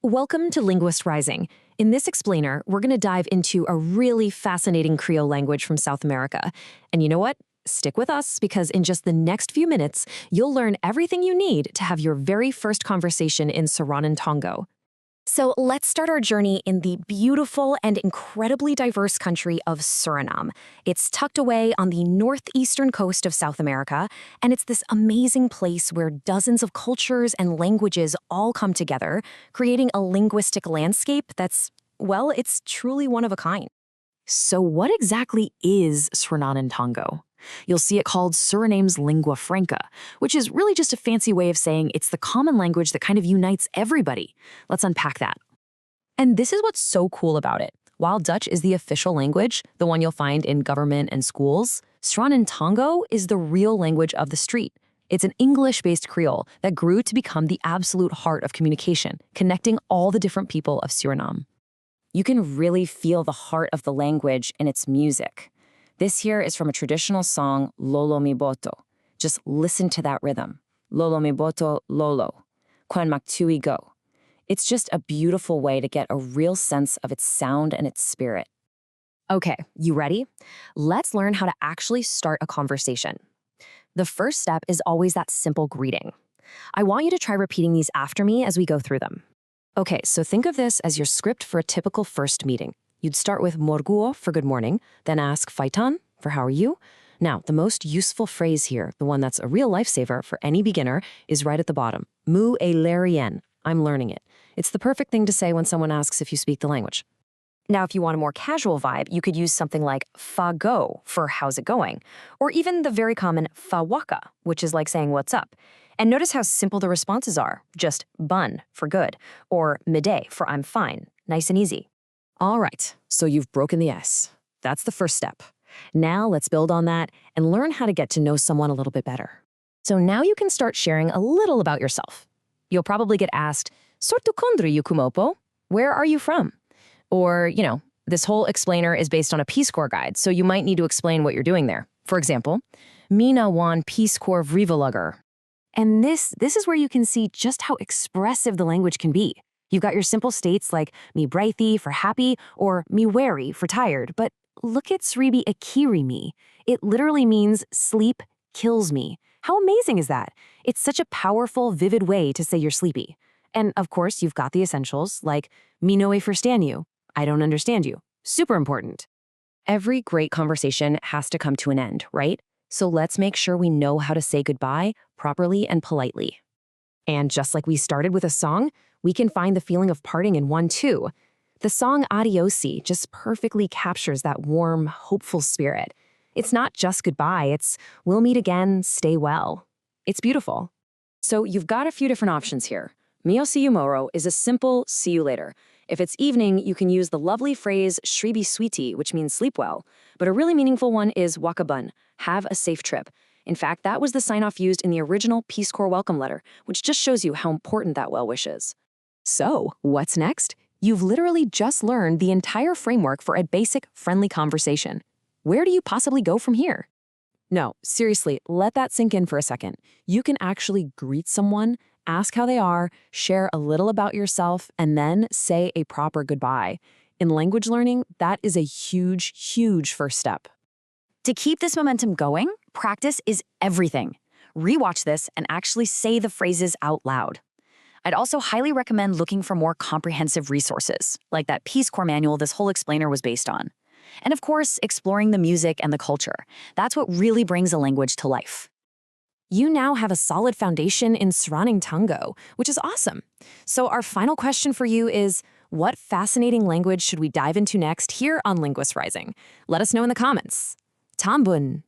Welcome to Linguist Rising. In this explainer, we're going to dive into a really fascinating Creole language from South America. And you know what? Stick with us because in just the next few minutes, you'll learn everything you need to have your very first conversation in Sranan Tongo. So let's start our journey in the beautiful and incredibly diverse country of Suriname. It's tucked away on the northeastern coast of South America, and it's this amazing place where dozens of cultures and languages all come together, creating a linguistic landscape that's, well, it's truly one of a kind. So what exactly is Sranan Tongo? You'll see it called Suriname's lingua franca, which is really just a fancy way of saying it's the common language that kind of unites everybody. Let's unpack that. And this is what's so cool about it. While Dutch is the official language, the one you'll find in government and schools, Sranan Tongo is the real language of the street. It's an English-based Creole that grew to become the absolute heart of communication, connecting all the different people of Suriname. You can really feel the heart of the language in its music. This here is from a traditional song, Lolo Mi Boto. Just listen to that rhythm. Lolo Mi Boto, Lolo. Kwan Maktui Go. It's just a beautiful way to get a real sense of its sound and its spirit. Okay, you ready? Let's learn how to actually start a conversation. The first step is always that simple greeting. I want you to try repeating these after me as we go through them. Okay, so think of this as your script for a typical first meeting. You'd start with morguo for good morning, then ask faitan for how are you? Now, the most useful phrase here, the one that's a real lifesaver for any beginner, is right at the bottom. Mu e lerien. I'm learning it. It's the perfect thing to say when someone asks if you speak the language. Now, if you want a more casual vibe, you could use something like fa go for how's it going, or even the very common fa waka, which is like saying what's up. And notice how simple the responses are. Just bun for good, or midday for I'm fine. Nice and easy. All right, so you've broken the ice. That's the first step. Now let's build on that and learn how to get to know someone a little bit better. So now you can start sharing a little about yourself. You'll probably get asked, "Sortu kondri you kumopo?" Where are you from? Or, this whole explainer is based on a Peace Corps guide, so you might need to explain what you're doing there. For example, Mina wan Peace Corps vrivalugger. And this is where you can see just how expressive the language can be. You've got your simple states like mi braithi for happy or mi wary for tired, but look at sribi akiri mi. It literally means sleep kills me. How amazing is that? It's such a powerful, vivid way to say you're sleepy. And of course, you've got the essentials like mi no understand you. I don't understand you. Super important. Every great conversation has to come to an end, right? So let's make sure we know how to say goodbye properly and politely. And just like we started with a song, we can find the feeling of parting in one too. The song Adiosi just perfectly captures that warm, hopeful spirit. It's not just goodbye, it's we'll meet again, stay well. It's beautiful. So you've got a few different options here. Mio see you moro is a simple see you later. If it's evening, you can use the lovely phrase shribi sweetie, which means sleep well. But a really meaningful one is wakabun, have a safe trip. In fact, that was the sign-off used in the original Peace Corps welcome letter, which just shows you how important that well wish is. So, what's next? You've literally just learned the entire framework for a basic, friendly conversation. Where do you possibly go from here? No, seriously, let that sink in for a second. You can actually greet someone, ask how they are, share a little about yourself, and then say a proper goodbye. In language learning, that is a huge, huge first step. To keep this momentum going, practice is everything. Rewatch this and actually say the phrases out loud. I'd also highly recommend looking for more comprehensive resources, like that Peace Corps manual this whole explainer was based on. And of course, exploring the music and the culture. That's what really brings a language to life. You now have a solid foundation in Sranan Tongo, which is awesome. So our final question for you is, what fascinating language should we dive into next here on Linguist Rising? Let us know in the comments. Tambun.